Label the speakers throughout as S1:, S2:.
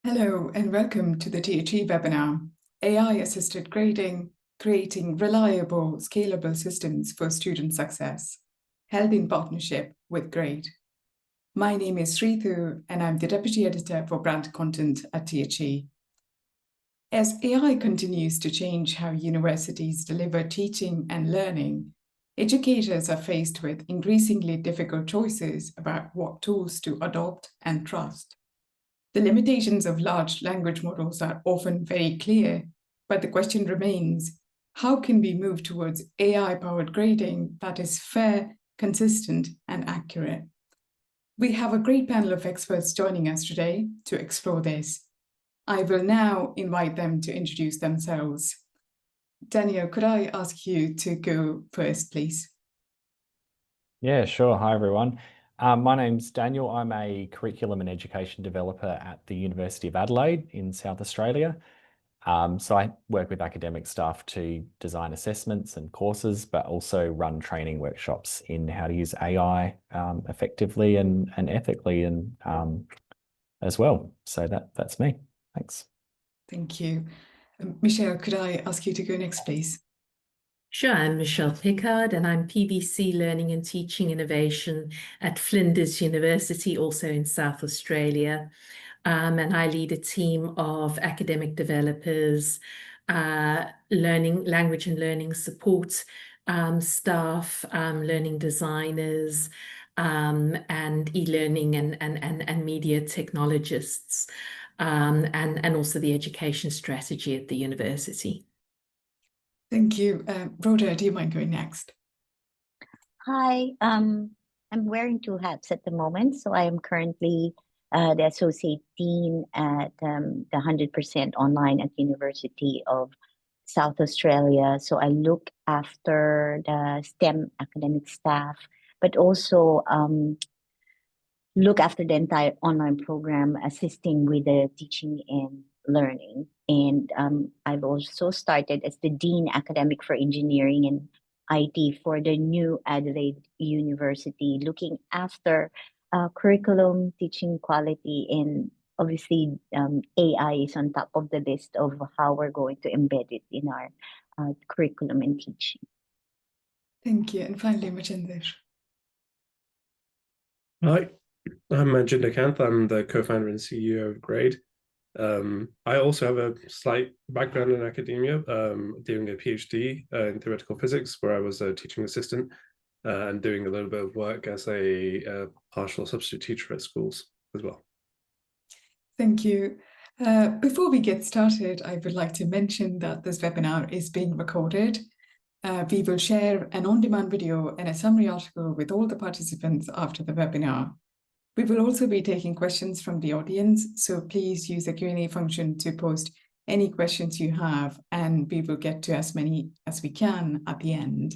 S1: Hello and welcome to the THE webinar, AI-assisted grading, creating reliable, scalable systems for student success, held in partnership with Graide. My name is Srithu and I'm the Deputy Editor for Brand Content at THE. As AI continues to change how universities deliver teaching and learning, educators are faced with increasingly difficult choices about what tools to adopt and trust. The limitations of large language models are often very clear, but the question remains, how can we move towards AI-powered grading that is fair, consistent, and accurate? We have a great panel of experts joining us today to explore this. I will now invite them to introduce themselves. Daniel, could I ask you to go first, please?
S2: Yeah, sure. Hi, everyone. My name's Daniel. I'm a curriculum and education developer at the University of Adelaide in South Australia. So I work with academic staff to design assessments and courses, but also run training workshops in how to use AI effectively and ethically and as well. So that's me. Thanks.
S1: Thank you. Michelle, could I ask you to go next, please?
S3: Sure, I'm Michelle Pickard and I'm PVC Learning and Teaching Innovation at Flinders University, also in South Australia. And I lead a team of academic developers, language and learning support staff, learning designers, and e-learning and media technologists, and also the education strategy at the university.
S1: Thank you. Rhoda, do you mind going next?
S4: Hi, I'm wearing two hats at the moment. So I am currently the Associate Dean at the 100% online at University of South Australia. So I look after the STEM academic staff, but also look after the entire online program, assisting with the teaching and learning. And I've also started as the Dean Academic for Engineering and IT for the new Adelaide University, looking after curriculum, teaching quality, and obviously AI is on top of the list of how we're going to embed it in our curriculum and teaching.
S1: Thank you. And finally, Machinder.
S5: Hi, I'm Majinder Kanth. I'm the co-founder and CEO of Graide. I also have a slight background in academia, doing a PhD in theoretical physics, where I was a teaching assistant and doing a little bit of work as a partial substitute teacher at schools as well.
S1: Thank you. Before we get started, I would like to mention that this webinar is being recorded. We will share an on-demand video and a summary article with all the participants after the webinar. We will also be taking questions from the audience, so please use the Q&A function to post any questions you have, and we will get to as many as we can at the end.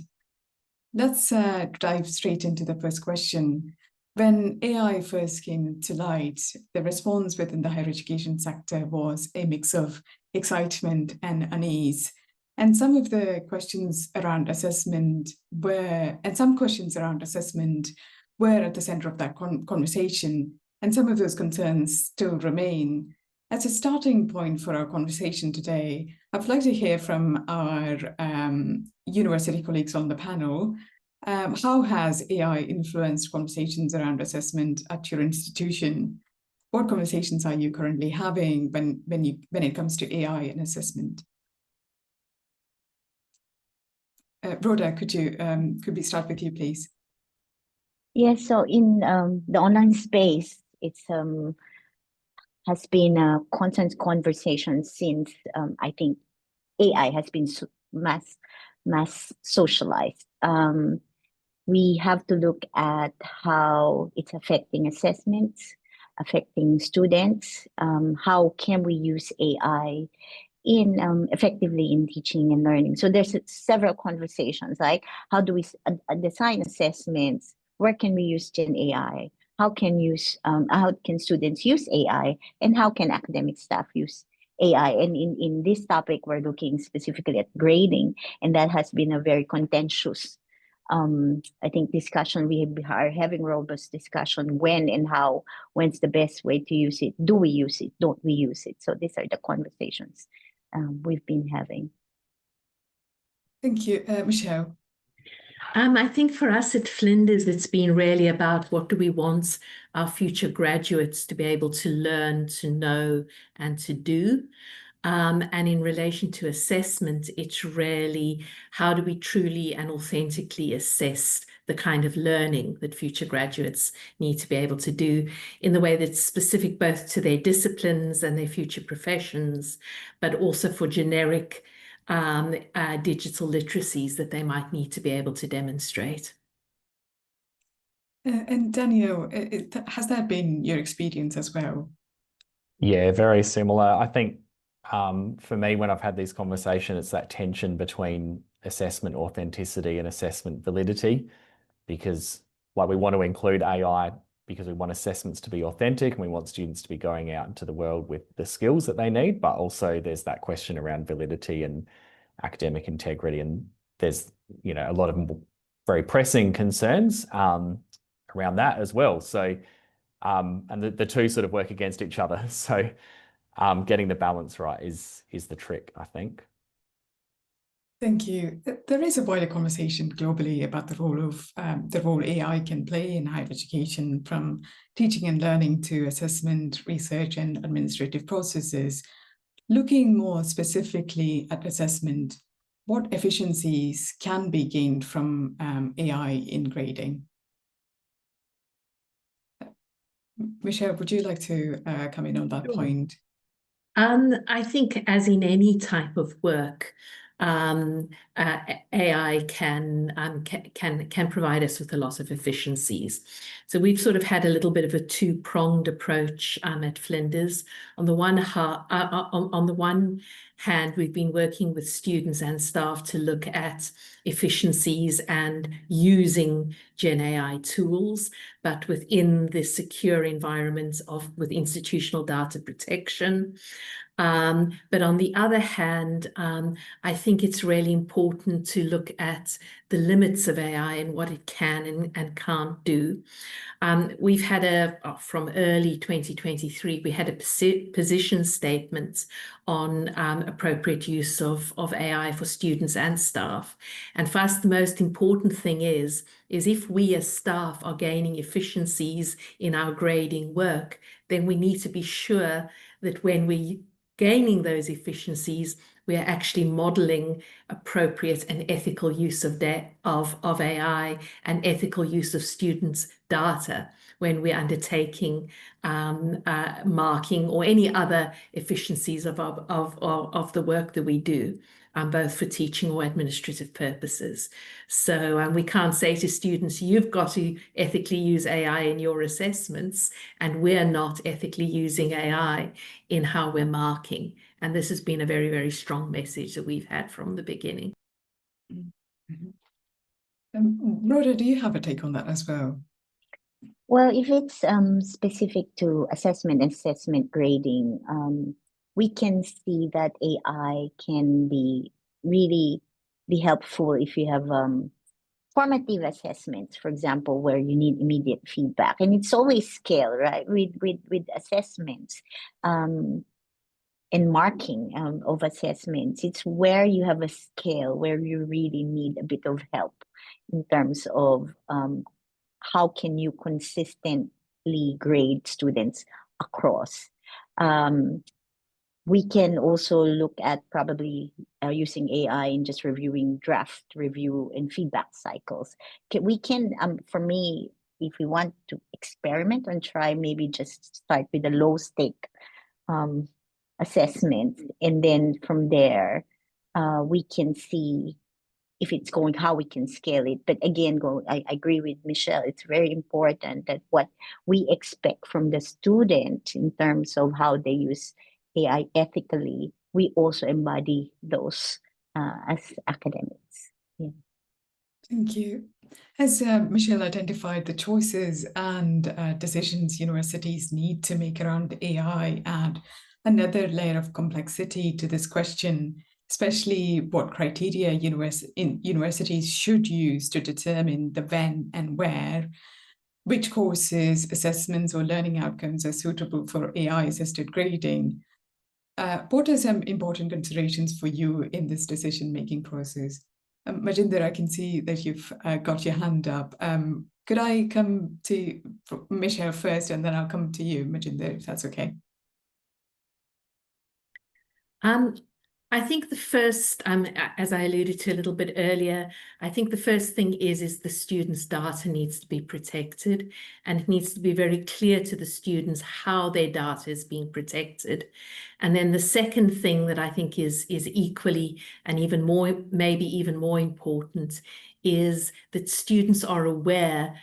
S1: Let's dive straight into the first question. When AI first came to light, the response within the higher education sector was a mix of excitement and unease. And some of the questions around assessment were at the center of that conversation, and some of those concerns still remain. As a starting point for our conversation today, I'd like to hear from our university colleagues on the panel. How has AI influenced conversations around assessment at your institution? What conversations are you currently having when it comes to AI and assessment? Rhoda, could we start with you, please?
S4: Yes, so in the online space, it's has been a constant conversation since I think AI has been mass socialized. We have to look at how it's affecting assessments, affecting students. How can we use AI effectively in teaching and learning? So there's several conversations, like how do we design assessments? Where can we use Gen AI? How can students use AI? And how can academic staff use AI? And in this topic, we're looking specifically at grading, and that has been a very contentious I think discussion, we are having robust discussion when and how, when's the best way to use it. Do we use it? Don't we use it? So these are the conversations we've been having.
S1: Thank you, Michelle.
S3: I think for us at Flinders, it's been really about what do we want our future graduates to be able to learn, to know, and to do. And in relation to assessment, it's really how do we truly and authentically assess the kind of learning that future graduates need to be able to do in the way that's specific both to their disciplines and their future professions, but also for generic digital literacies that they might need to be able to demonstrate.
S1: And Daniel, has that been your experience as well?
S2: Yeah, very similar. I think for me, when I've had these conversations, it's that tension between assessment authenticity and assessment validity, because like we want to include AI because we want assessments to be authentic and we want students to be going out into the world with the skills that they need, but also there's that question around validity and academic integrity, and there's a lot of very pressing concerns around that as well. So and the two sort of work against each other. So getting the balance right is the trick, I think.
S1: Thank you. There is a wider conversation globally about the role AI can play in higher education, from teaching and learning to assessment, research, and administrative processes. Looking more specifically at assessment, what efficiencies can be gained from AI in grading? Michelle, would you like to come in on that point?
S3: I think, as in any type of work, AI can provide us with a lot of efficiencies. So we've sort of had a little bit of a two-pronged approach at Flinders. On the one hand, we've been working with students and staff to look at efficiencies and using Gen AI tools, but within the secure environment with institutional data protection. But on the other hand, I think it's really important to look at the limits of AI and what it can and can't do. We've had from early 2023, we had a position statement on appropriate use of AI for students and staff. And for us, the most important thing is if we as staff are gaining efficiencies in our grading work, then we need to be sure that when we gaining those efficiencies, we are actually modeling appropriate and ethical use of AI and ethical use of students' data when we're undertaking marking or any other efficiencies of the work that we do, both for teaching or administrative purposes. So we can't say to students, you've got to ethically use AI in your assessments, and we're not ethically using AI in how we're marking. And this has been a very, very strong message that we've had from the beginning.
S1: Rhoda, do you have a take on that as well?
S4: Well, if it's specific to assessment and assessment grading, we can see that AI can really be helpful if you have formative assessments, for example, where you need immediate feedback. And it's always scale, right? With assessments and marking of assessments, it's where you have a scale where you really need a bit of help in terms of how can you consistently grade students across. We can also look at probably using AI in just reviewing draft review and feedback cycles. We can, for me, if we want to experiment and try, maybe just start with a low stake assessment, and then from there we can see if it's going, how we can scale it. But again, I agree with Michelle, it's very important that what we expect from the student in terms of how they use AI ethically, we also embody those as academics. Yeah.
S1: Thank you. As Michelle identified, the choices and decisions universities need to make around AI add another layer of complexity to this question. especially what criteria universities should use to determine the when and where, which courses, assessments, or learning outcomes are suitable for AI-assisted grading. What are some important considerations for you in this decision-making process? Majinder, I can see that you've got your hand up. Could I come to Michelle first, and then I'll come to you, Majinder, if that's okay?
S3: I think the first, as I alluded to a little bit earlier, I think the first thing is the student's data needs to be protected, and it needs to be very clear to the students how their data is being protected. And then the second thing that I think is equally and even more, maybe even more important, is that students are aware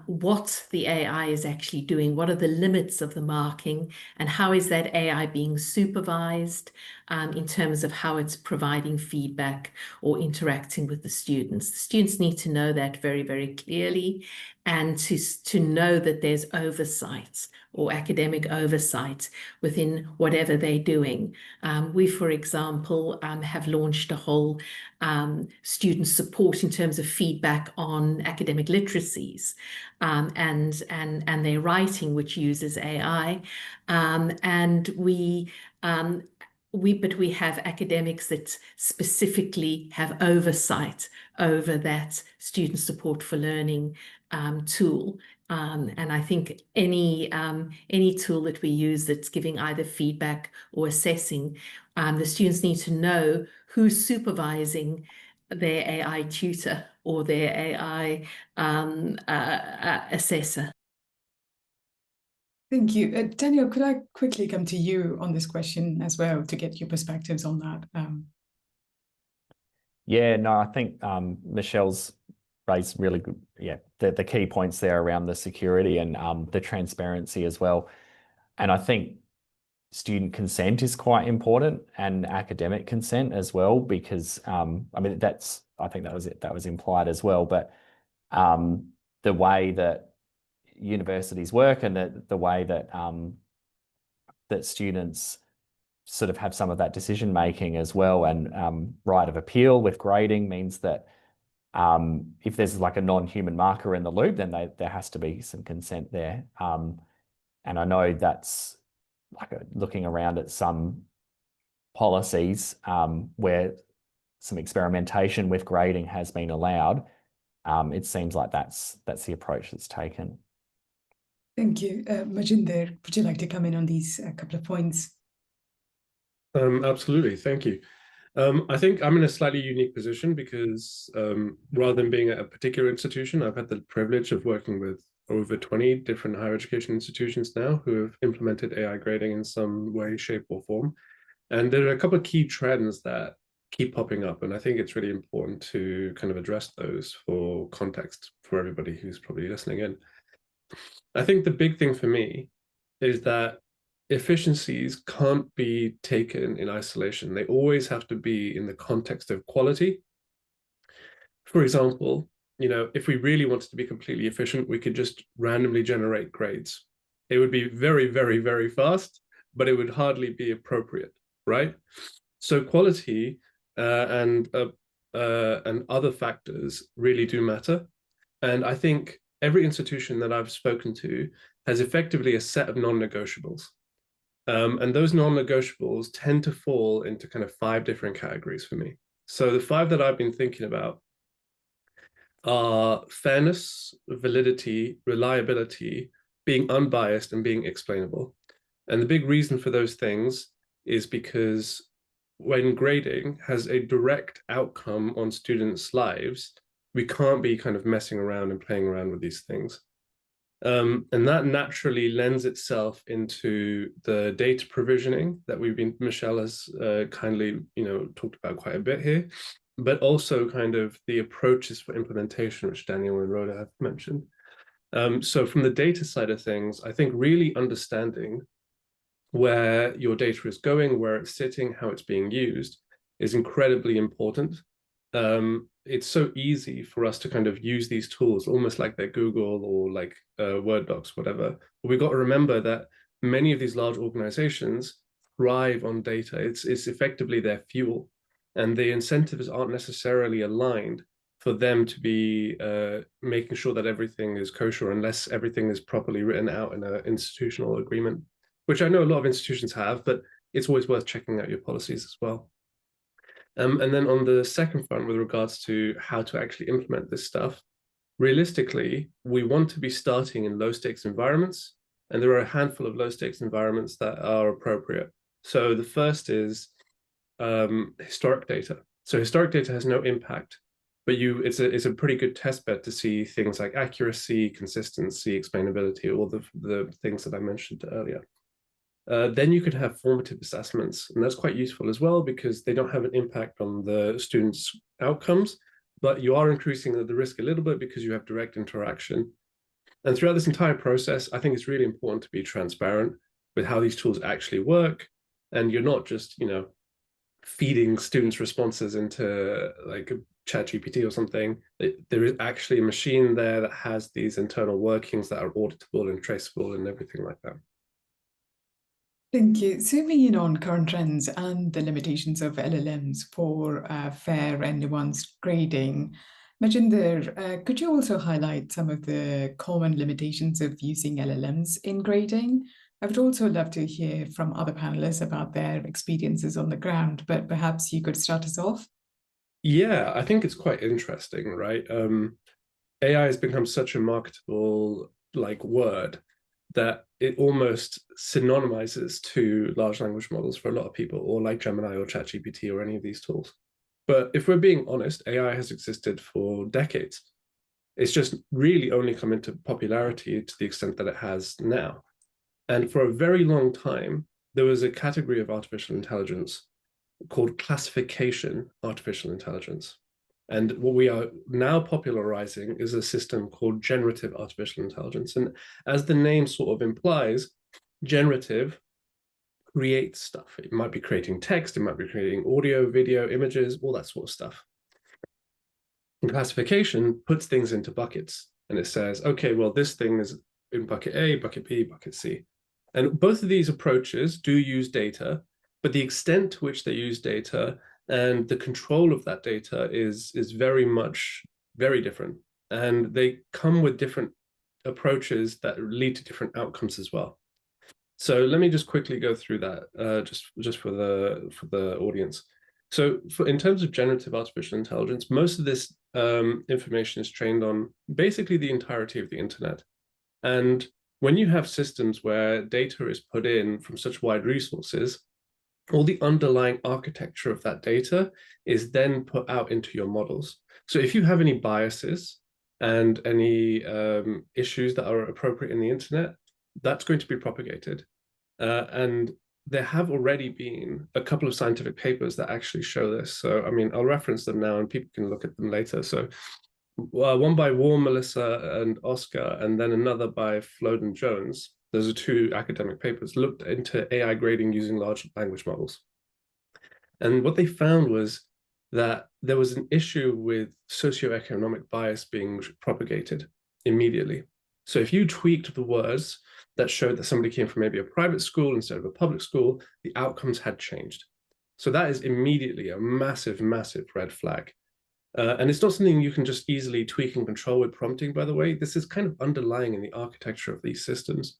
S3: what the AI is actually doing, what are the limits of the marking, and how is that AI being supervised in terms of how it's providing feedback or interacting with the students. The students need to know that very, very clearly, and to know that there's oversight or academic oversight within whatever they're doing. We, for example, have launched a whole student support in terms of feedback on academic literacies and their writing, which uses AI. But we have academics that specifically have oversight over that student support for learning tool. And I think any tool that we use that's giving either feedback or assessing, the students need to know who's supervising their AI tutor or their AI assessor.
S1: Thank you. Daniel, could I quickly come to you on this question as well to get your perspectives on that?
S2: Yeah, no, I think Michelle's raised really good, the key points there around the security and the transparency as well. And I think student consent is quite important, and academic consent as well, because I mean, I think that was implied as well, but the way that universities work and the way that that students sort of have some of that decision making as well, and right of appeal with grading means that if there's like a non-human marker in the loop, then there has to be some consent there. And I know that's like looking around at some policies where some experimentation with grading has been allowed. It seems like that's the approach that's taken.
S1: Thank you. Majinder, would you like to come in on these couple of points?
S5: Absolutely, thank you. I think I'm in a slightly unique position because rather than being at a particular institution, I've had the privilege of working with over 20 different higher education institutions now who have implemented AI grading in some way, shape, or form. And there are a couple of key trends that keep popping up, and I think it's really important to kind of address those for context for everybody who's probably listening in. I think the big thing for me is that efficiencies can't be taken in isolation. They always have to be in the context of quality. For example, if we really wanted to be completely efficient, we could just randomly generate grades. It would be very, very, very fast, but it would hardly be appropriate, right? So quality and other factors really do matter. And I think every institution that I've spoken to has effectively a set of non-negotiables. And those non-negotiables tend to fall into kind of 5 different categories for me. So the 5 that I've been thinking about are fairness, validity, reliability, being unbiased, and being explainable. And the big reason for those things is because when grading has a direct outcome on students' lives, we can't be kind of messing around and playing around with these things. And that naturally lends itself into the data provisioning that Michelle has kindly, talked about quite a bit here, but also kind of the approaches for implementation, which Daniel and Rhoda have mentioned. So from the data side of things, I think really understanding where your data is going, where it's sitting, how it's being used is incredibly important. It's so easy for us to kind of use these tools almost like they're Google or like Word docs, whatever. But we've got to remember that many of these large organizations thrive on data. It's effectively their fuel. and the incentives aren't necessarily aligned for them to be making sure that everything is kosher unless everything is properly written out in an institutional agreement, which I know a lot of institutions have, but it's always worth checking out your policies as well. And then on the second front, with regards to how to actually implement this stuff, realistically, we want to be starting in low stakes environments, and there are a handful of low stakes environments that are appropriate. So the first is historic data. So historic data has no impact, but it's a pretty good test bed to see things like accuracy, consistency, explainability, all the things that I mentioned earlier. Then you could have formative assessments, and that's quite useful as well because they don't have an impact on the students' outcomes, but you are increasing the risk a little bit because you have direct interaction. And throughout this entire process, I think it's really important to be transparent with how these tools actually work, and you're not just, feeding students' responses into like a ChatGPT or something. There is actually a machine there that has these internal workings that are auditable and traceable and everything like that.
S1: Thank you. Zooming in on current trends and the limitations of LLMs for fair and nuanced grading, Majinder, could you also highlight some of the common limitations of using LLMs in grading? I would also love to hear from other panelists about their experiences on the ground, but perhaps you could start us off.
S5: Yeah, I think it's quite interesting, right? AI has become such a marketable word that it almost synonymizes to large language models for a lot of people, or like Gemini or ChatGPT or any of these tools. But if we're being honest, AI has existed for decades. It's just really only come into popularity to the extent that it has now. And for a very long time, there was a category of artificial intelligence called classification artificial intelligence. And what we are now popularizing is a system called generative artificial intelligence. And as the name sort of implies, generative creates stuff. It might be creating text, it might be creating audio, video, images, all that sort of stuff. And classification puts things into buckets. And it says, okay, well, this thing is in bucket A, bucket B, bucket C. And both of these approaches do use data, but the extent to which they use data and the control of that data is very different. And they come with different approaches that lead to different outcomes as well. So let me just quickly go through that just for the audience. So in terms of generative artificial intelligence, most of this information is trained on basically the entirety of the internet. And when you have systems where data is put in from such wide resources, all the underlying architecture of that data is then put out into your models. So if you have any biases and any issues that are appropriate in the internet, that's going to be propagated. And there have already been a couple of scientific papers that actually show this. So, I mean, I'll reference them now and people can look at them later. So one by Warren, Melissa, and Oscar, and then another by Floden Jones. Those are two academic papers, looked into AI grading using large language models. And what they found was that there was an issue with socioeconomic bias being propagated immediately. So if you tweaked the words that showed that somebody came from maybe a private school instead of a public school, the outcomes had changed. So that is immediately a massive, massive red flag. And it's not something you can just easily tweak and control with prompting, by the way. This is kind of underlying in the architecture of these systems.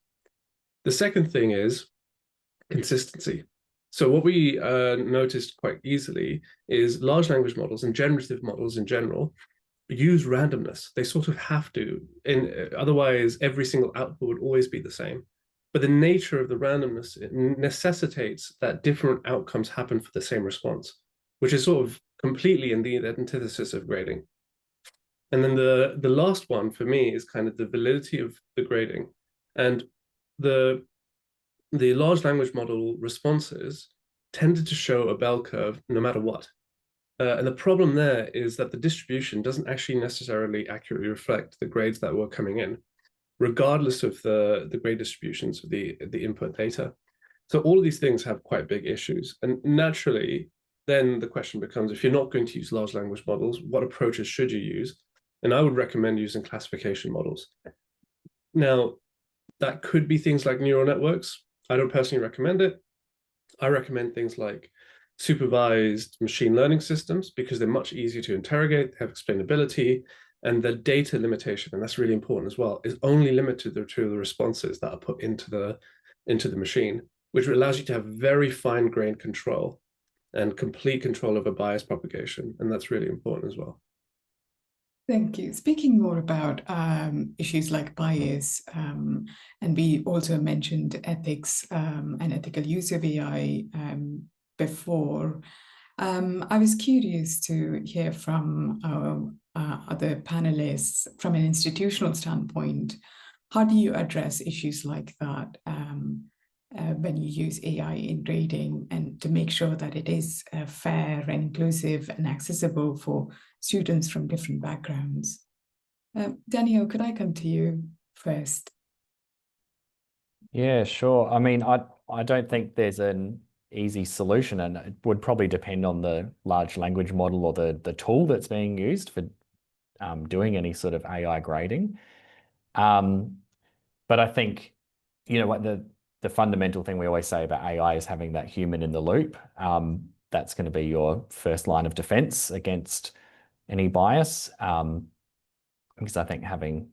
S5: The second thing is consistency. So what we noticed quite easily is large language models and generative models in general use randomness. They sort of have to, otherwise every single output would always be the same. But the nature of the randomness, it necessitates that different outcomes happen for the same response, which is sort of completely in the antithesis of grading. And then the last one for me is kind of the validity of the grading. And the large language model responses tended to show a bell curve no matter what. And the problem there is that the distribution doesn't actually necessarily accurately reflect the grades that were coming in, regardless of the grade distributions of the input data. So all of these things have quite big issues. And naturally, then the question becomes, if you're not going to use large language models, what approaches should you use? And I would recommend using classification models. Now, that could be things like neural networks. I don't personally recommend it. I recommend things like supervised machine learning systems because they're much easier to interrogate, they have explainability, and the data limitation, and that's really important as well, is only limited to the responses that are put into the machine, which allows you to have very fine-grained control and complete control over bias propagation, and that's really important as well.
S1: Thank you. Speaking more about issues like bias, and we also mentioned ethics and ethical use of AI before. I was curious to hear from our other panelists from an institutional standpoint. How do you address issues like that when you use AI in grading, and to make sure that it is fair and inclusive and accessible for students from different backgrounds? Daniel, could I come to you first?
S2: Yeah, sure. I mean, I don't think there's an easy solution, and it would probably depend on the large language model or the tool that's being used for doing any sort of AI grading. But I think, you know, what the fundamental thing we always say about AI is having that human in the loop. That's going to be your first line of defense against any bias. Because I think having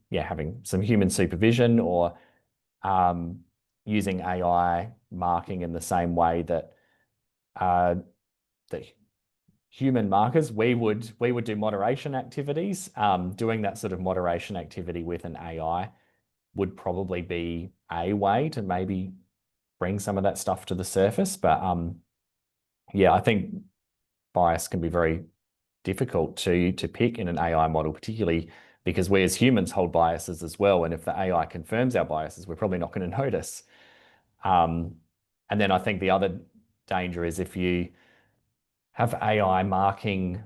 S2: some human supervision, or using AI marking in the same way that the human markers, we would do moderation activities. Doing that sort of moderation activity with an AI would probably be a way to maybe bring some of that stuff to the surface. But yeah, I think bias can be very difficult to pick in an AI model, particularly because we as humans hold biases as well. And if the AI confirms our biases, we're probably not going to notice. And then I think the other danger is if you have AI marking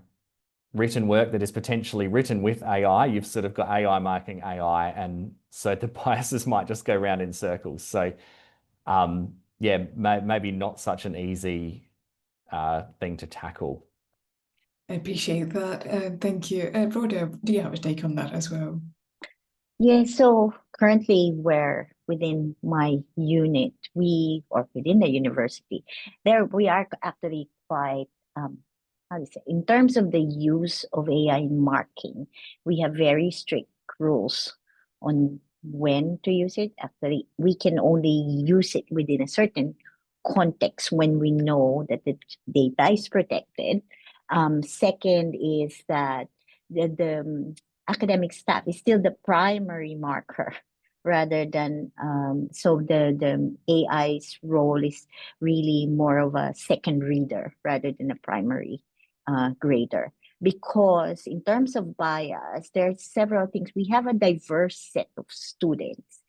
S2: written work that is potentially written with AI, you've sort of got AI marking AI, and so the biases might just go around in circles. So yeah, maybe not such an easy thing to tackle.
S1: I appreciate that. Thank you. Rhoda, do you have a take on that as well?
S4: Yeah, so currently we're within my unit, or within the university, there we are actually quite, how to say, in terms of the use of AI in marking, we have very strict rules on when to use it. Actually, we can only use it within a certain context when we know that the data is protected. Second is that the academic staff is still the primary marker rather than so the AI's role is really more of a second reader rather than a primary grader. Because in terms of bias, there's several things. We have a diverse set of students,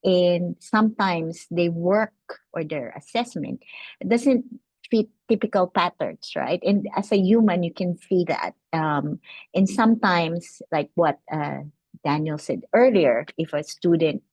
S4: and sometimes they work, or their assessment doesn't fit typical patterns, right? And as a human, you can see that. And sometimes, like what Daniel said earlier, if a student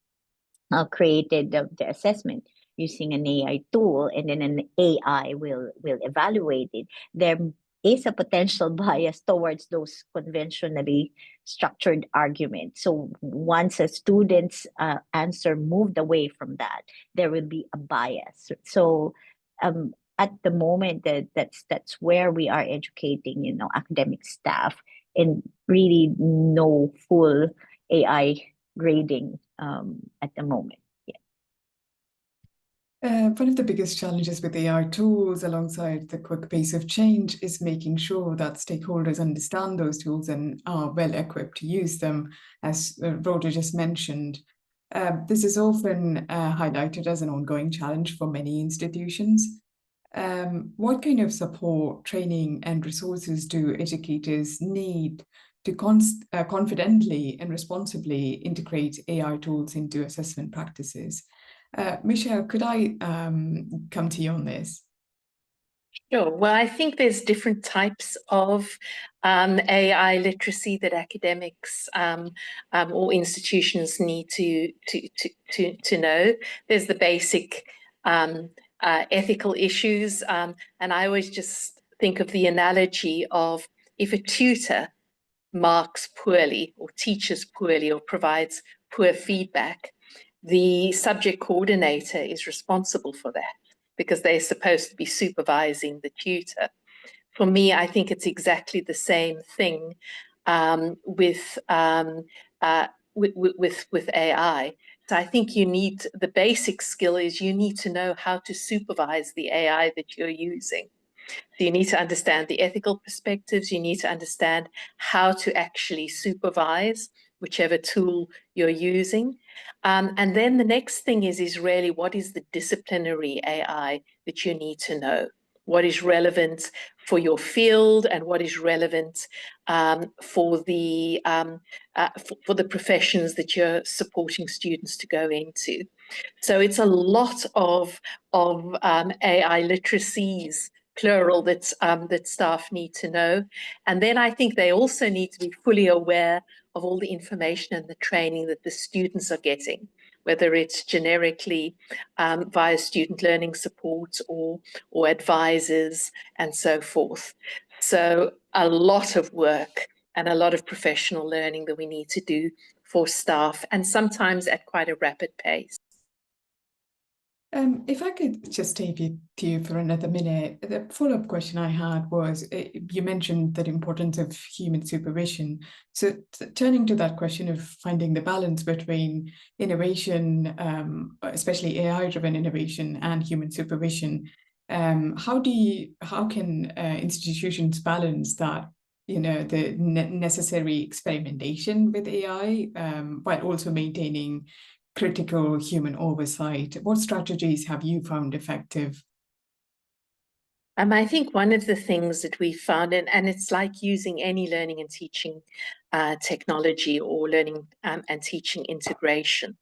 S4: created the assessment using an AI tool, and then an AI will evaluate it, there is a potential bias towards those conventionally structured arguments. So once a student's answer moved away from that, there will be a bias. So at the moment, that's where we are educating, academic staff, and really no full AI grading at the moment.
S1: One of the biggest challenges with AI tools, alongside the quick pace of change, is making sure that stakeholders understand those tools and are well equipped to use them, as Rhoda just mentioned. This is often highlighted as an ongoing challenge for many institutions. What kind of support, training, and resources do educators need to confidently and responsibly integrate AI tools into assessment practices? Michelle, could I come to you on this?
S3: Sure. Well, I think there's different types of AI literacy that academics or institutions need to know. There's the basic ethical issues, and I always just think of the analogy of if a tutor marks poorly or teaches poorly or provides poor feedback, the subject coordinator is responsible for that. because they're supposed to be supervising the tutor. For me, I think it's exactly the same thing with AI. So I think you need, the basic skill is you need to know how to supervise the AI that you're using. So you need to understand the ethical perspectives. You need to understand how to actually supervise whichever tool you're using. And then the next thing is really what is the disciplinary AI that you need to know? What is relevant for your field and what is relevant for the professions that you're supporting students to go into. So it's a lot of AI literacies, plural, that staff need to know. And then I think they also need to be fully aware of all the information and the training that the students are getting, whether it's generically via student learning support or advisors and so forth. So a lot of work and a lot of professional learning that we need to do for staff, and sometimes at quite a rapid pace.
S1: If I could just take it to you for another minute, the follow-up question I had was, you mentioned the importance of human supervision. So turning to that question of finding the balance between innovation, especially AI-driven innovation, and human supervision, how can institutions balance that, the necessary experimentation with AI, while also maintaining critical human oversight? What strategies have you found effective?
S3: I think one of the things that we found, and it's like using any learning and teaching technology or learning and teaching integration,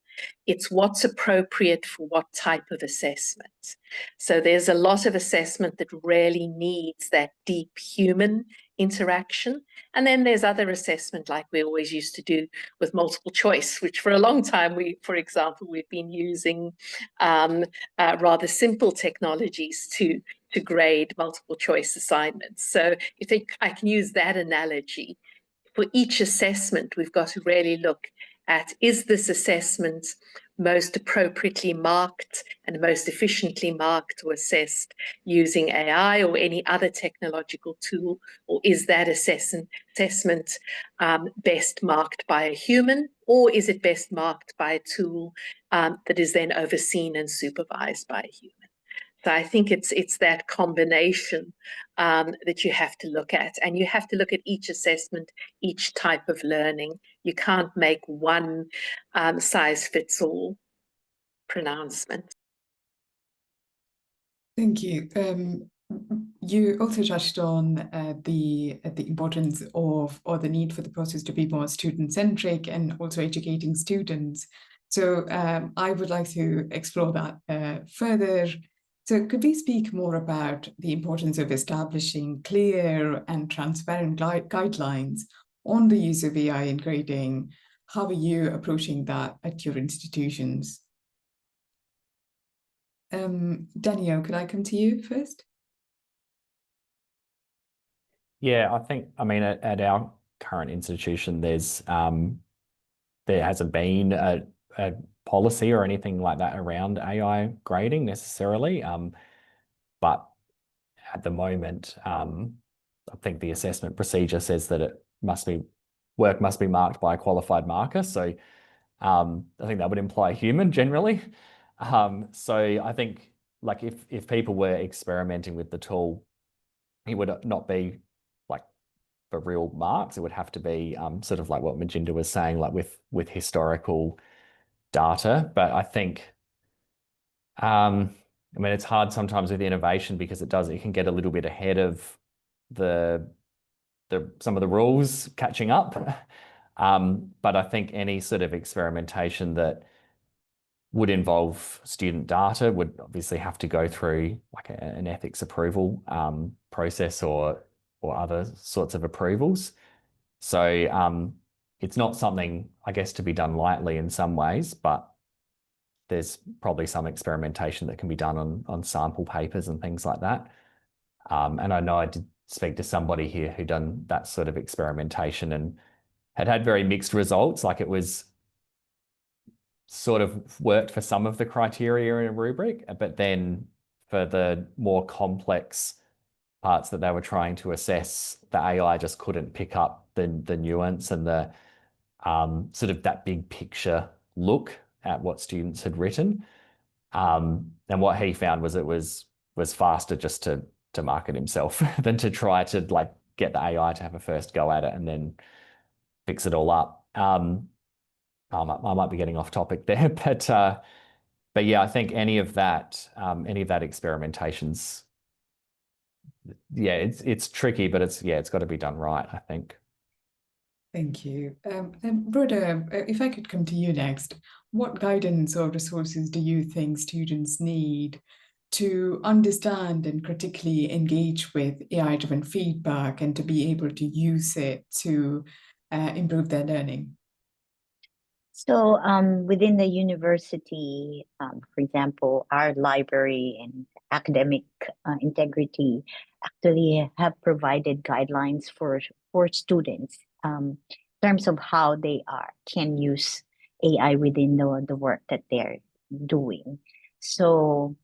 S3: it's what's appropriate for what type of assessment. So there's a lot of assessment that really needs that deep human interaction. And then there's other assessment like we always used to do with multiple choice, which for a long time, for example, we've been using rather simple technologies to grade multiple choice assignments. So you think I can use that analogy. For each assessment, we've got to really look at, is this assessment most appropriately marked and most efficiently marked or assessed using AI or any other technological tool, or is that assessment best marked by a human, or is it best marked by a tool that is then overseen and supervised by a human? So I think it's that combination that you have to look at, and you have to look at each assessment, each type of learning. You can't make one size fits all pronouncement.
S1: Thank you. You also touched on the importance of, or the need for the process to be more student-centric and also educating students. So I would like to explore that further. So could we speak more about the importance of establishing clear and transparent guidelines on the use of AI in grading? How are you approaching that at your institutions? Danielle, could I come to you first?
S2: Yeah, I mean, at our current institution, there hasn't been a policy or anything like that around AI grading necessarily. But at the moment, I think the assessment procedure says that work must be marked by a qualified marker. So I think that would imply human generally. So I think like if people were experimenting with the tool, it would not be like for real marks. It would have to be sort of like what Majinda was saying, like with historical data. But I think, I mean, it's hard sometimes with innovation because it can get a little bit ahead of some of the rules catching up. But I think any sort of experimentation that would involve student data would obviously have to go through like an ethics approval process or other sorts of approvals. So it's not something, I guess, to be done lightly in some ways, but there's probably some experimentation that can be done on sample papers and things like that. And I know I did speak to somebody here who done that sort of experimentation and had very mixed results. Like it was sort of worked for some of the criteria in a rubric, but then for the more complex parts that they were trying to assess, the AI just couldn't pick up the nuance and the sort of that big picture look at what students had written. And what he found was it was faster just to market himself than to try to like get the AI to have a first go at it and then fix it all up. I might be getting off topic there, but yeah, I think any of that experimentation's, yeah, it's tricky, but it's got to be done right, I think.
S1: Thank you. Rhoda, if I could come to you next, what guidance or resources do you think students need to understand and critically engage with AI-driven feedback and to be able to use it to improve their learning?
S4: So within the university, for example, our library and academic integrity actually have provided guidelines for students in terms of how they can use AI within the work that they're doing. So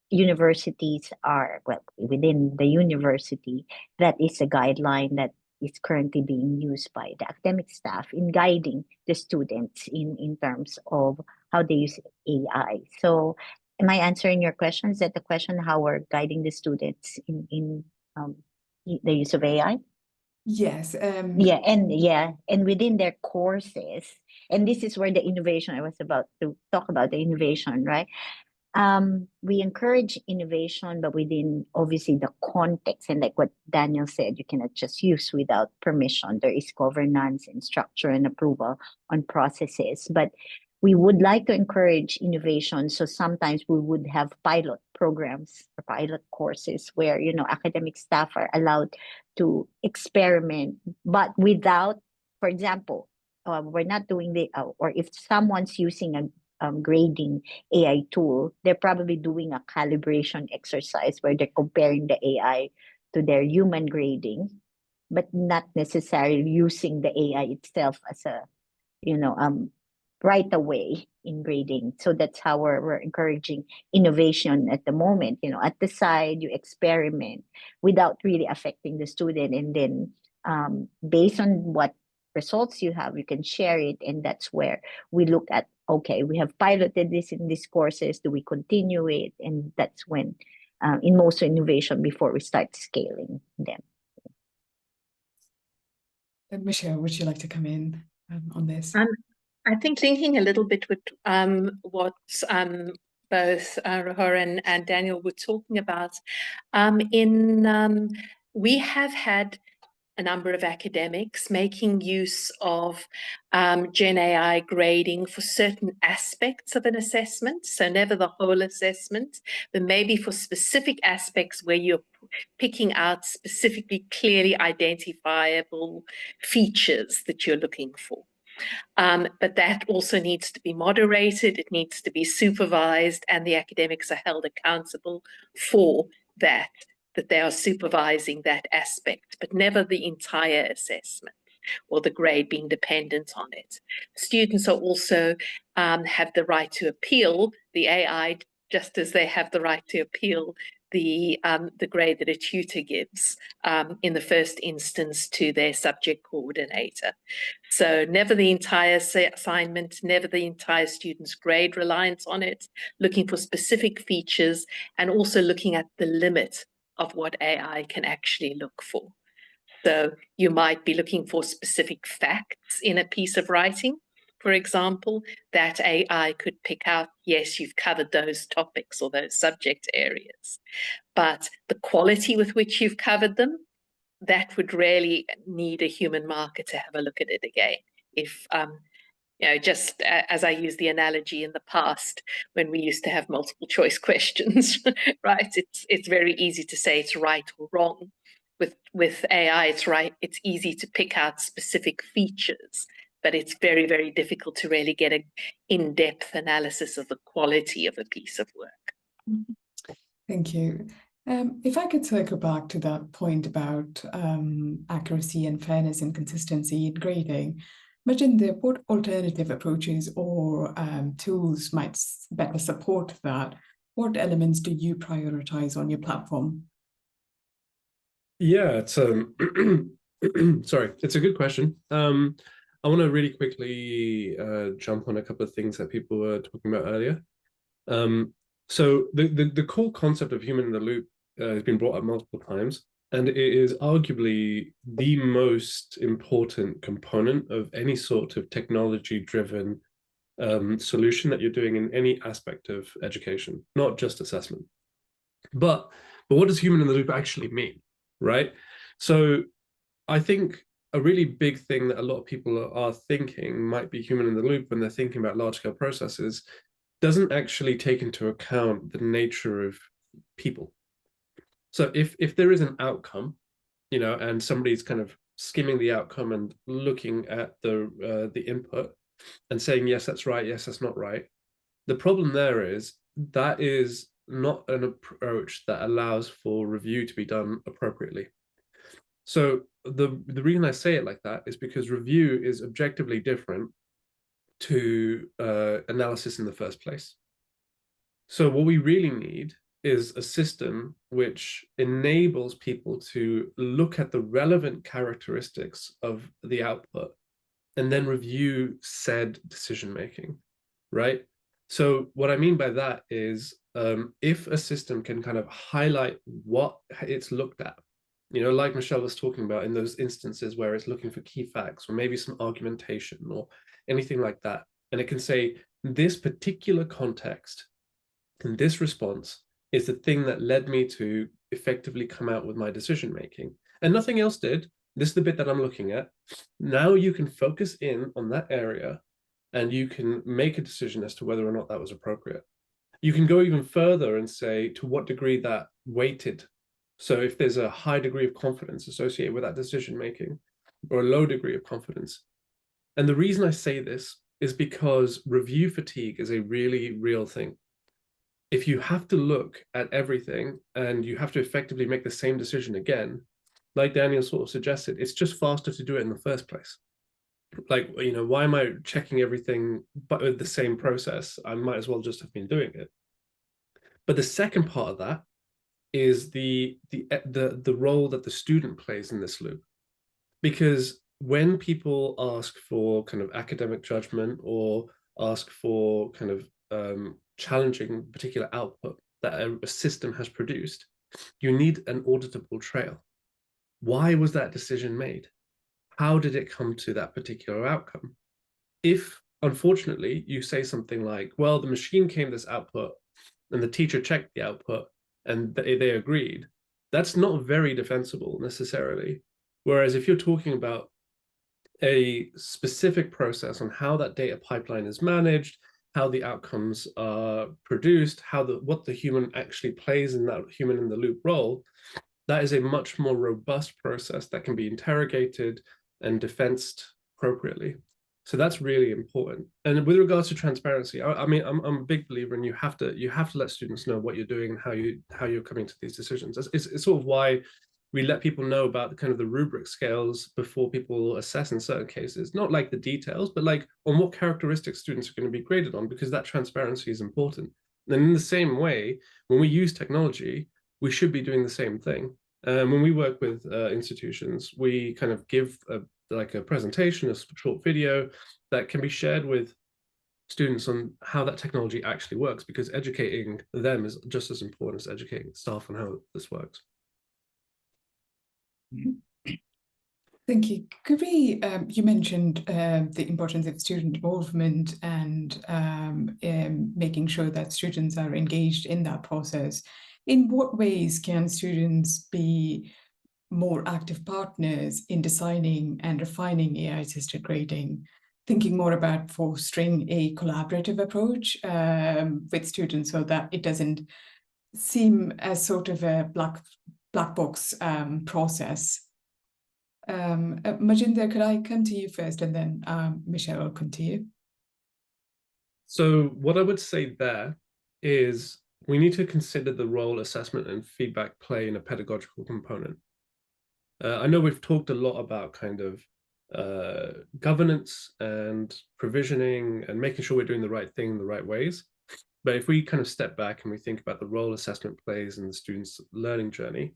S4: universities are, well, within the university, that is a guideline that is currently being used by the academic staff in guiding the students in terms of how they use AI. So am I answering your question? Is that the question, how we're guiding the students in the use of AI?
S1: Yes.
S4: And within their courses, and this is where the innovation, I was about to talk about the innovation, right? We encourage innovation, but within obviously the context, and like what Daniel said, you cannot just use without permission. There is governance and structure and approval on processes, but we would like to encourage innovation. So sometimes we would have pilot programs or pilot courses where, you know, academic staff are allowed to experiment, but without, for example, we're not doing or if someone's using a grading AI tool, they're probably doing a calibration exercise where they're comparing the AI to their human grading, but not necessarily using the AI itself as a, you know, right away in grading. So that's how we're encouraging innovation at the moment. You know, at the side, you experiment without really affecting the student, and then based on what results you have, you can share it, and that's where we look at, okay, we have piloted this in these courses, do we continue it? And that's when in most innovation before we start scaling them.
S1: Michelle, would you like to come in on this?
S3: I think linking a little bit with what both Rohor and Daniel were talking about, we have had a number of academics making use of Gen AI grading for certain aspects of an assessment, so never the whole assessment, but maybe for specific aspects where you're picking out specifically clearly identifiable features that you're looking for. But that also needs to be moderated, it needs to be supervised, and the academics are held accountable for that they are supervising that aspect, but never the entire assessment or the grade being dependent on it. Students are also have the right to appeal the AI, just as they have the right to appeal the grade that a tutor gives in the first instance to their subject coordinator. So never the entire assignment, never the entire student's grade reliance on it, looking for specific features and also looking at the limit of what AI can actually look for. So you might be looking for specific facts in a piece of writing, for example, that AI could pick out, yes, you've covered those topics or those subject areas. But the quality with which you've covered them, that would really need a human marker to have a look at it again. If you know, just as I used the analogy in the past, when we used to have multiple choice questions, right? It's very easy to say it's right or wrong. With AI, it's right. It's easy to pick out specific features, but it's very, very difficult to really get an in-depth analysis of the quality of a piece of work.
S1: Thank you. If I could circle back to that point about accuracy and fairness and consistency in grading, imagine what alternative approaches or tools might better support that. what elements do you prioritize on your platform?
S5: Yeah, it's sorry, it's a good question. I want to really quickly jump on a couple of things that people were talking about earlier. So the core concept of human in the loop has been brought up multiple times, and it is arguably the most important component of any sort of technology-driven solution that you're doing in any aspect of education, not just assessment. But what does human in the loop actually mean, right? So I think a really big thing that a lot of people are thinking might be human in the loop when they're thinking about large-scale processes doesn't actually take into account the nature of people. So if there is an outcome, you know, and somebody's kind of skimming the outcome and looking at the input and saying, yes, that's right, yes, that's not right, the problem there is that is not an approach that allows for review to be done appropriately. So the reason I say it like that is because review is objectively different to analysis in the first place. So what we really need is a system which enables people to look at the relevant characteristics of the output and then review said decision making, right? So what I mean by that is if a system can kind of highlight what it's looked at, you know, like Michelle was talking about in those instances where it's looking for key facts or maybe some argumentation or anything like that, and it can say this particular context and this response is the thing that led me to effectively come out with my decision making, and nothing else did. This is the bit that I'm looking at. Now you can focus in on that area and you can make a decision as to whether or not that was appropriate. You can go even further and say to what degree that weighted. So if there's a high degree of confidence associated with that decision making or a low degree of confidence. And the reason I say this is because review fatigue is a really real thing. If you have to look at everything and you have to effectively make the same decision again, like Daniel sort of suggested, it's just faster to do it in the first place. Like, you know, why am I checking everything but with the same process? I might as well just have been doing it. But the second part of that is the role that the student plays in this loop. Because when people ask for kind of academic judgment or ask for kind of challenging particular output that a system has produced, you need an auditable trail. Why was that decision made? How did it come to that particular outcome? If, unfortunately, you say something like, well, the machine came this output and the teacher checked the output and they agreed, that's not very defensible necessarily. Whereas if you're talking about a specific process on how that data pipeline is managed, how the outcomes are produced, what the human actually plays in that human in the loop role, that is a much more robust process that can be interrogated and defensed appropriately. So that's really important. And with regards to transparency, I mean, I'm a big believer in you have to let students know what you're doing and how you're coming to these decisions. It's sort of why we let people know about the rubric scales before people assess in certain cases, not like the details, but like on what characteristics students are going to be graded on, because that transparency is important. And in the same way, when we use technology, we should be doing the same thing. When we work with institutions, we kind of give a presentation, a short video that can be shared with students on how that technology actually works, because educating them is just as important as educating staff on how this works.
S1: Thank you. Could we, you mentioned the importance of student involvement and making sure that students are engaged in that process. In what ways can students be more active partners in designing and refining AI-assisted grading, thinking more about fostering a collaborative approach with students so that it doesn't seem as sort of a black box process? Majinder, could I come to you first and then Michelle will come to you?
S5: So what I would say there is we need to consider the role assessment and feedback play in a pedagogical component. I know we've talked a lot about kind of governance and provisioning and making sure we're doing the right thing in the right ways. But if we kind of step back and we think about the role assessment plays in the student's learning journey,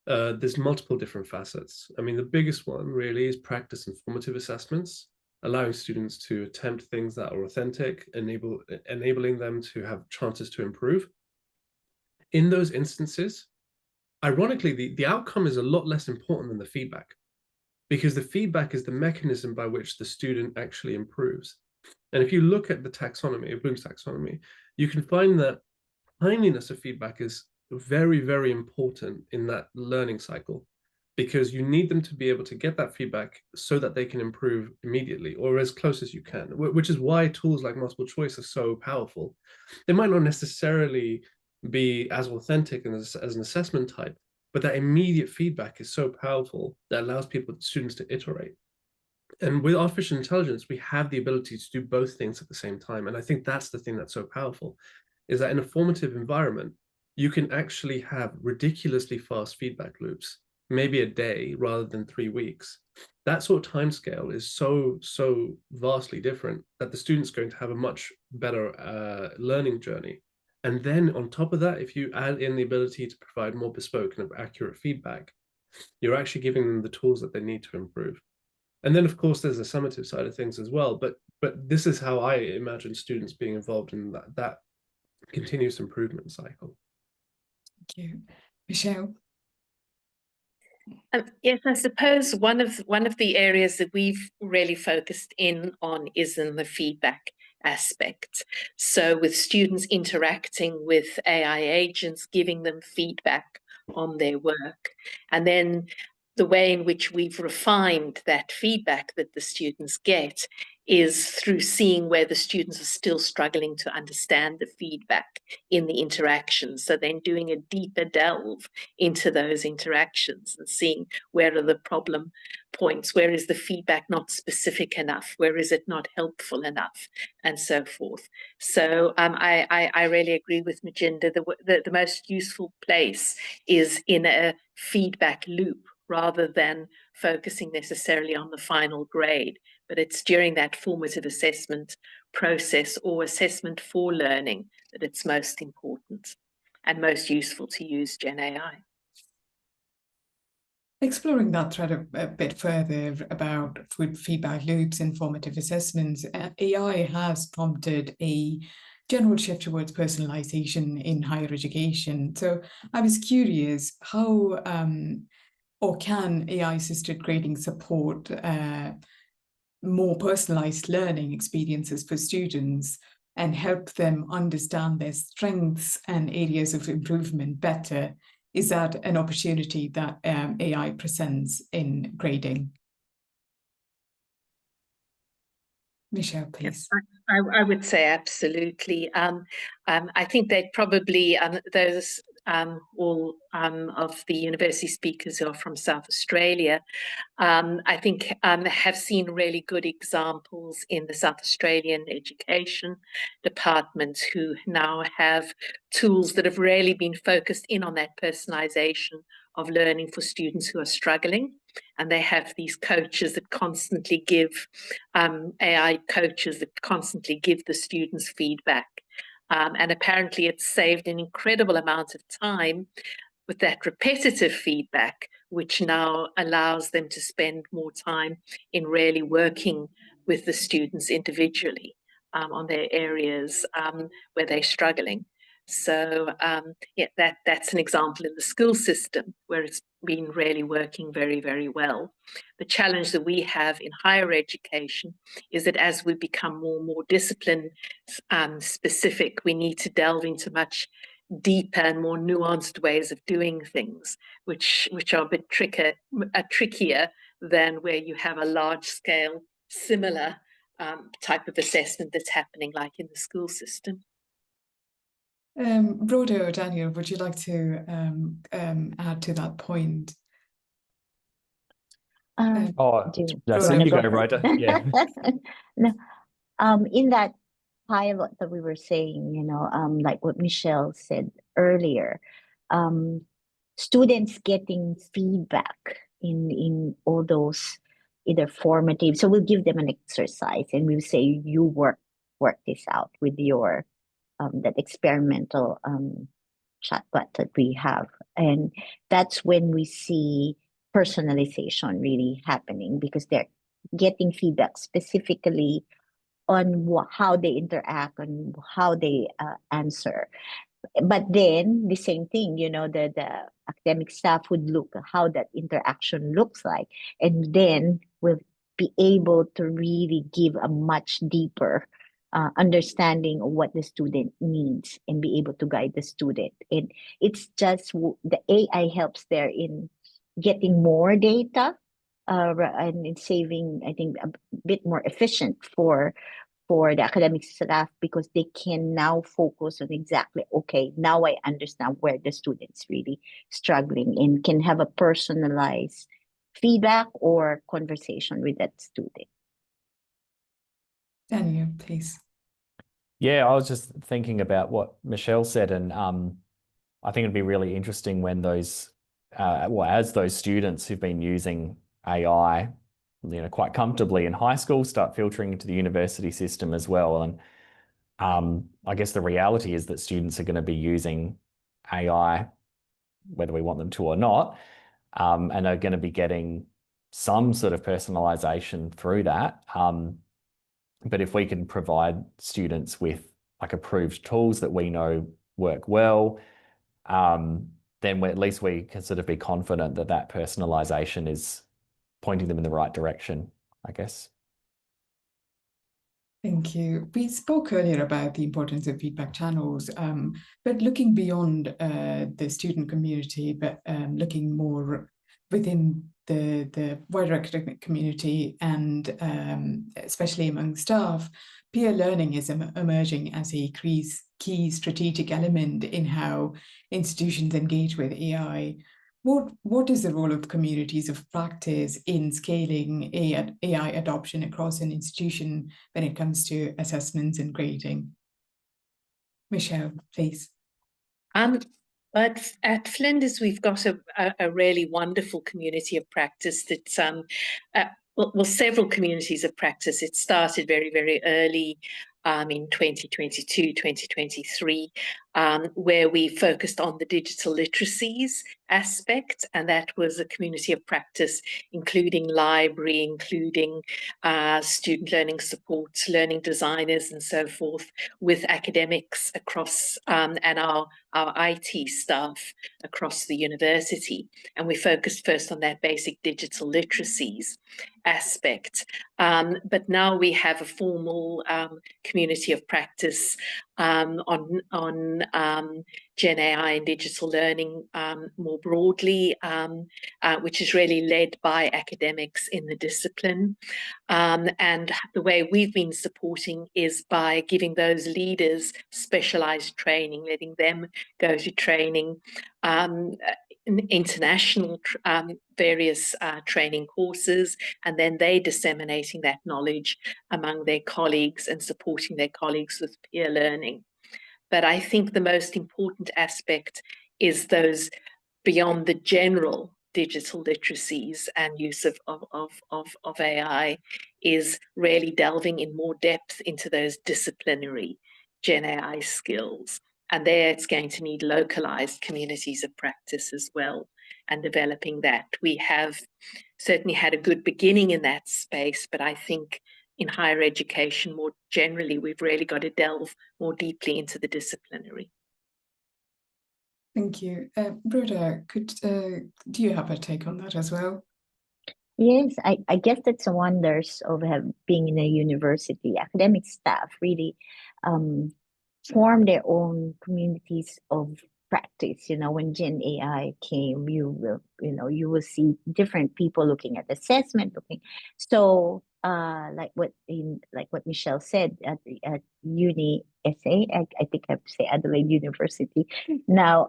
S5: there's multiple different facets. I mean, the biggest one really is practice and formative assessments, allowing students to attempt things that are authentic, enabling them to have chances to improve. In those instances, ironically, the outcome is a lot less important than the feedback, because the feedback is the mechanism by which the student actually improves. And if you look at the taxonomy, Bloom's taxonomy, you can find that timeliness of feedback is very, very important in that learning cycle, because you need them to be able to get that feedback so that they can improve immediately or as close as you can, which is why tools like multiple choice are so powerful. They might not necessarily be as authentic as an assessment type, but that immediate feedback is so powerful that allows students to iterate. And with artificial intelligence, we have the ability to do both things at the same time. And I think that's the thing that's so powerful, is that in a formative environment, you can actually have ridiculously fast feedback loops, maybe a day rather than 3 weeks. That sort of timescale is so vastly different that the student's going to have a much better learning journey. And then on top of that, if you add in the ability to provide more bespoke and accurate feedback, you're actually giving them the tools that they need to improve. And then, of course, there's a summative side of things as well. But this is how I imagine students being involved in that continuous improvement cycle.
S1: Thank you. Michelle?
S3: Yes, I suppose one of the areas that we've really focused in on is in the feedback aspect. So with students interacting with AI agents, giving them feedback on their work, and then the way in which we've refined that feedback that the students get is through seeing where the students are still struggling to understand the feedback in the interactions. So then doing a deeper delve into those interactions and seeing where are the problem points, where is the feedback not specific enough, where is it not helpful enough, and so forth. So I really agree with Majinda. The most useful place is in a feedback loop rather than focusing necessarily on the final grade, but it's during that formative assessment process or assessment for learning that it's most important and most useful to use Gen AI.
S1: Exploring that thread a bit further about feedback loops and formative assessments, AI has prompted a general shift towards personalization in higher education. So I was curious, how or can AI-assisted grading support more personalized learning experiences for students and help them understand their strengths and areas of improvement better? Is that an opportunity that AI presents in grading? Michelle, please.
S3: Yes, I would say absolutely. I think they probably, those all of the university speakers who are from South Australia, I think have seen really good examples in the South Australian Education Department, who now have tools that have really been focused in on that personalisation of learning for students who are struggling. And they have these coaches that constantly give, AI coaches that constantly give the students feedback. And apparently it's saved an incredible amount of time with that repetitive feedback, which now allows them to spend more time in really working with the students individually on their areas where they're struggling. So yeah, that's an example in the school system where it's been really working very, very well. The challenge that we have in higher education is that as we become more and more discipline specific, we need to delve into much deeper and more nuanced ways of doing things, which are a bit trickier than where you have a large scale, similar type of assessment that's happening like in the school system.
S1: Rhoda or Daniel, would you like to add to that point?
S2: You go, Rhoda. Yeah.
S4: No, in that pilot that we were saying, like what Michelle said earlier, students getting feedback in all those either formative. So we'll give them an exercise and we'll say, you work this out with your that experimental chatbot that we have. And that's when we see personalization really happening, because they're getting feedback specifically on how they interact and how they answer. But then the same thing, the academic staff would look at how that interaction looks like, and then we'll be able to really give a much deeper understanding of what the student needs and be able to guide the student. And it's just the AI helps there in getting more data and in saving, I think, a bit more efficient for the academic staff, because they can now focus on exactly, okay, now I understand where the student's really struggling, and can have a personalized feedback or conversation with that student.
S1: Daniel, please.
S2: Yeah, I was just thinking about what Michelle said, and I think it'd be really interesting when those, as those students who've been using AI, quite comfortably in high school, start filtering into the university system as well. And I guess the reality is that students are going to be using AI, whether we want them to or not, and are going to be getting some sort of personalization through that. But if we can provide students with like approved tools that we know work well, then at least we can sort of be confident that that personalization is pointing them in the right direction, I guess.
S1: Thank you. We spoke earlier about the importance of feedback channels, but looking beyond the student community, but looking more within the wider academic community, and especially among staff, peer learning is emerging as a key strategic element in how institutions engage with AI. What is the role of communities of practice in scaling AI adoption across an institution when it comes to assessments and grading? Michelle, please.
S3: But at Flinders, we've got a really wonderful community of practice that, several communities of practice. It started very, very early in 2022, 2023, where we focused on the digital literacies aspect, and that was a community of practice, including library, including student learning support, learning designers, and so forth, with academics across and our IT staff across the university. And we focused first on that basic digital literacies aspect. But now we have a formal community of practice on Gen AI and digital learning more broadly, which is really led by academics in the discipline. And the way we've been supporting is by giving those leaders specialized training, letting them go to training, international various training courses, and then they disseminating that knowledge among their colleagues and supporting their colleagues with peer learning. But I think the most important aspect is those beyond the general digital literacies and use of AI is really delving in more depth into those disciplinary Gen AI skills. And there it's going to need localized communities of practice as well, and developing that. We have certainly had a good beginning in that space, but I think in higher education more generally, we've really got to delve more deeply into the disciplinary.
S1: Thank you. Graide, do you have a take on that as well?
S4: Yes, I guess that's the wonders of being in a university. Academic staff really form their own communities of practice. When Gen AI came, you will see different people looking at assessment, so like what Michelle said at Uni SA, I think I have to say Adelaide University now.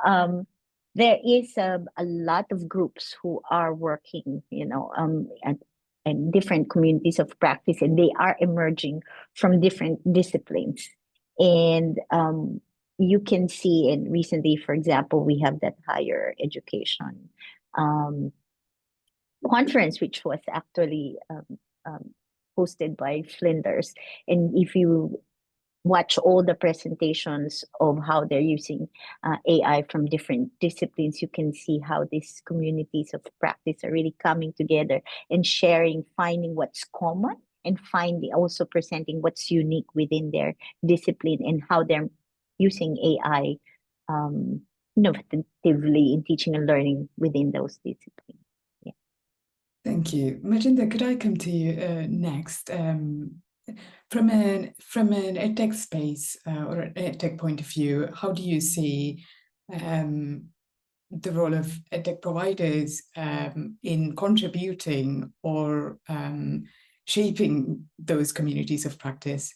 S4: There is a lot of groups who are working, and different communities of practice, and they are emerging from different disciplines. And you can see, and recently, for example, we have that higher education conference, which was actually hosted by Flinders. And if you watch all the presentations of how they're using AI from different disciplines, you can see how these communities of practice are really coming together and sharing, finding what's common, and finding also presenting what's unique within their discipline and how they're using AI innovatively in teaching and learning within those disciplines. Yeah.
S1: Thank you. Majinda, could I come to you next? From an edtech space or an edtech point of view, how do you see the role of edtech providers in contributing or shaping those communities of practice?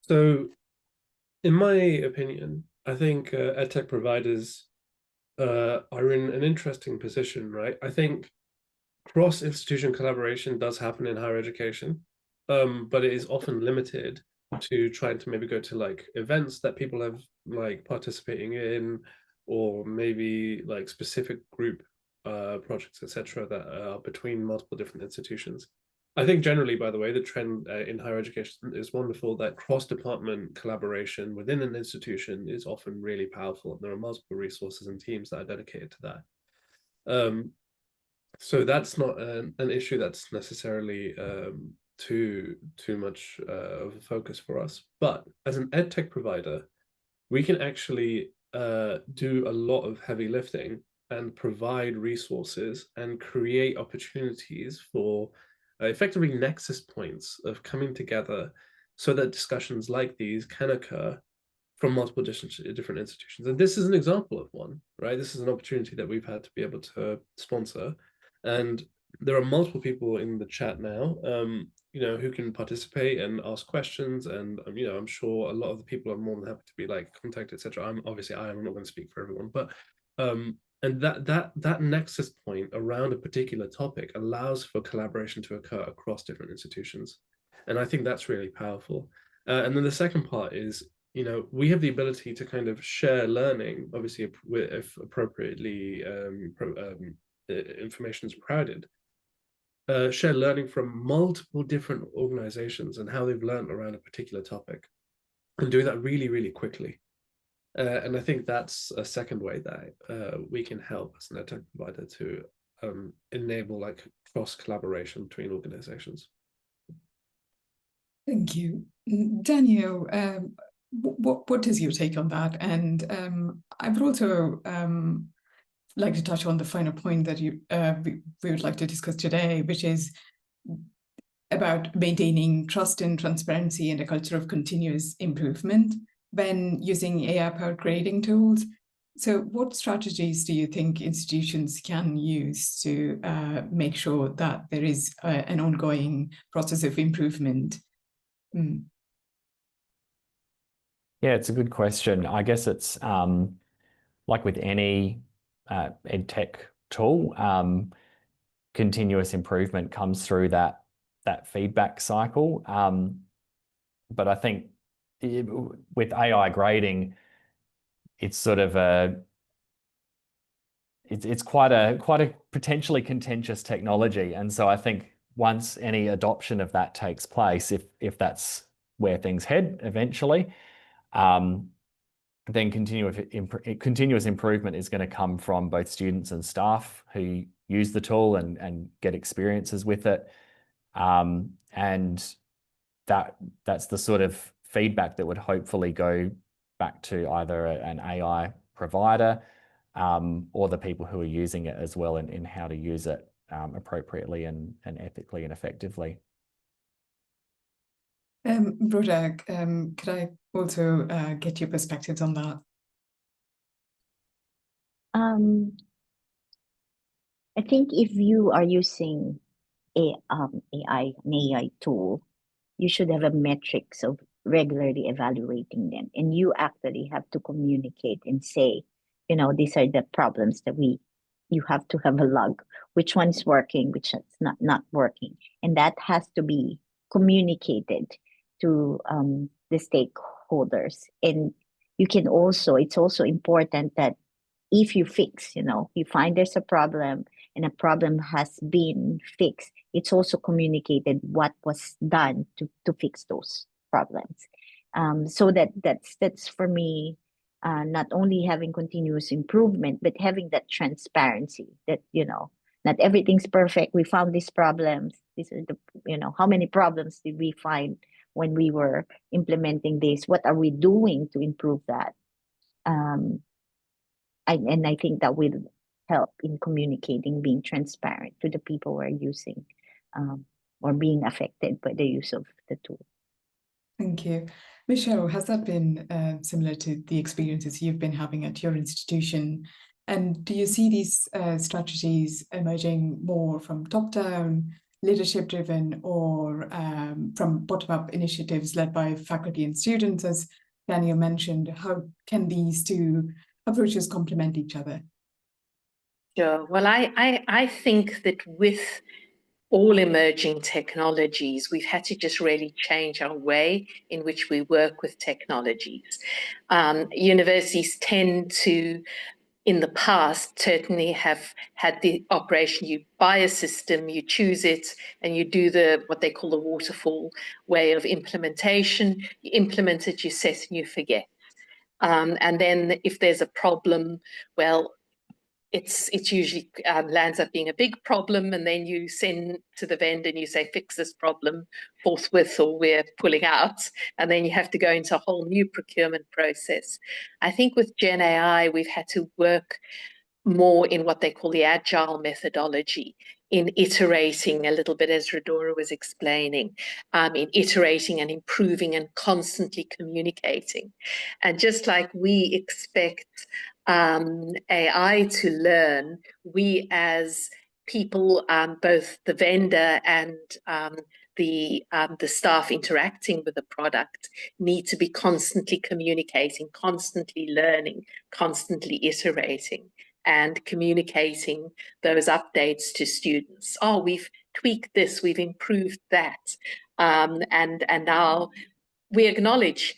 S5: So, in my opinion, I think edtech providers are in an interesting position, right? I think cross-institution collaboration does happen in higher education, but it is often limited to trying to maybe go to like events that people have like participating in, or maybe like specific group projects, etc., that are between multiple different institutions. I think generally, by the way, the trend in higher education is wonderful, that cross-department collaboration within an institution is often really powerful. And there are multiple resources and teams that are dedicated to that. So that's not an issue that's necessarily too much of a focus for us. But as an edtech provider, we can actually do a lot of heavy lifting and provide resources and create opportunities for effectively nexus points of coming together so that discussions like these can occur from multiple different institutions. And this is an example of one, right? This is an opportunity that we've had to be able to sponsor. And there are multiple people in the chat now, who can participate and ask questions. And, I'm sure a lot of the people are more than happy to be like contact, etc. I'm not going to speak for everyone, but and that nexus point around a particular topic allows for collaboration to occur across different institutions. And I think that's really powerful. And then the second part is, we have the ability to kind of share learning, obviously, if appropriately information is crowded, share learning from multiple different organizations and how they've learned around a particular topic, and do that really, really quickly. And I think that's a second way that we can help as an edtech provider to enable like cross collaboration between organizations.
S1: Thank you. Daniel, what is your take on that? And I would also like to touch on the final point that we would like to discuss today, which is about maintaining trust and transparency and a culture of continuous improvement when using AI-powered grading tools. So what strategies do you think institutions can use to make sure that there is an ongoing process of improvement?
S2: Yeah, it's a good question. I guess it's like with any edtech tool, continuous improvement comes through that feedback cycle. But I think with AI grading, it's sort of it's quite a potentially contentious technology, and so I think once any adoption of that takes place, if that's where things head eventually, then continuous improvement is going to come from both students and staff who use the tool and get experiences with it. And that's the sort of feedback that would hopefully go back to either an AI provider or the people who are using it as well in how to use it appropriately and ethically and effectively.
S1: Brodak, could I also get your perspectives on that?
S4: I think if you are using an AI tool, you should have a metrics of regularly evaluating them, and you actually have to communicate and say, these are the problems that you have to have a log, which one's working, which is not working, and that has to be communicated to the stakeholders. And it's also important that if you fix, you find there's a problem and a problem has been fixed, it's also communicated what was done to fix those problems. So that's for me, not only having continuous improvement, but having that transparency that, not everything's perfect. We found these problems. These are the, how many problems did we find when we were implementing this? What are we doing to improve that? And I think that will help in communicating, being transparent to the people who are using or being affected by the use of the tool.
S1: Thank you. Michelle, has that been similar to the experiences you've been having at your institution? And do you see these strategies emerging more from top-down, leadership-driven, or from bottom-up initiatives led by faculty and students? As Daniel mentioned, how can these two approaches complement each other?
S3: Sure. Well, I think that with all emerging technologies, we've had to just really change our way in which we work with technologies. Universities tend to, in the past, certainly have had the operation, you buy a system, you choose it, and you do what they call the waterfall way of implementation. You implement it, you set, and you forget. And then if there's a problem, well, it's usually lands up being a big problem, and then you send to the vendor and you say, fix this problem forthwith or we're pulling out, and then you have to go into a whole new procurement process. I think with Gen AI, we've had to work more in what they call the agile methodology, in iterating a little bit, as Rodora was explaining, in iterating and improving and constantly communicating. And just like we expect AI to learn, we as people, both the vendor and the staff interacting with the product, need to be constantly communicating, constantly learning, constantly iterating, and communicating those updates to students. Oh, we've tweaked this, we've improved that, and now we acknowledge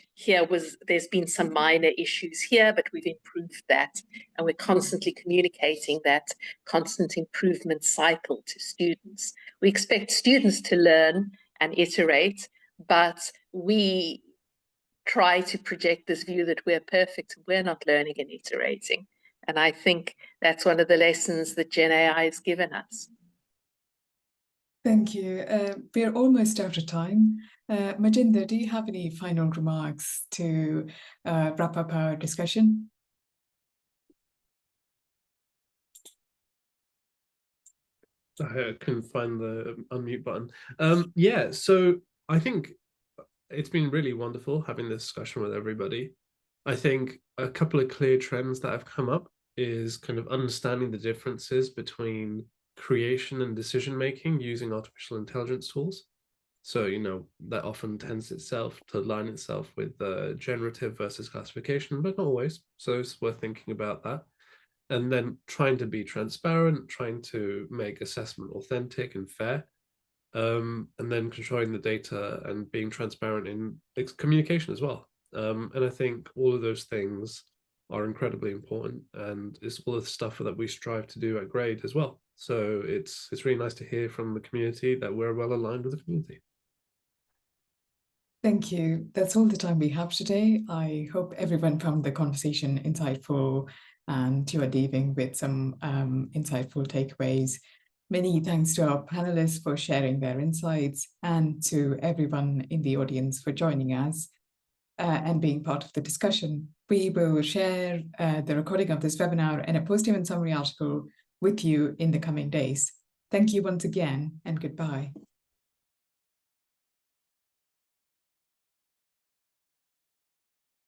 S3: there's been some minor issues here, but we've improved that, and we're constantly communicating that constant improvement cycle to students. We expect students to learn and iterate, but we try to project this view that we're perfect. We're not learning and iterating. And I think that's one of the lessons that Gen AI has given us.
S1: Thank you. We're almost out of time. Majinder, do you have any final remarks to wrap up our discussion?
S5: I couldn't find the unmute button. Yeah, so I think it's been really wonderful having this discussion with everybody. I think a couple of clear trends that have come up is kind of understanding the differences between creation and decision making using artificial intelligence tools. So, that often tends itself to align itself with generative versus classification, but not always. So it's worth thinking about that. And then trying to be transparent, trying to make assessment authentic and fair, and then controlling the data and being transparent in communication as well. And I think all of those things are incredibly important, and it's all the stuff that we strive to do at Graide as well. So it's really nice to hear from the community that we're well aligned with the community.
S1: Thank you. That's all the time we have today. I hope everyone found the conversation insightful and you are leaving with some insightful takeaways. Many thanks to our panelists for sharing their insights, and to everyone in the audience for joining us and being part of the discussion. We will share the recording of this webinar and a post-event summary article with you in the coming days. Thank you once again, and goodbye.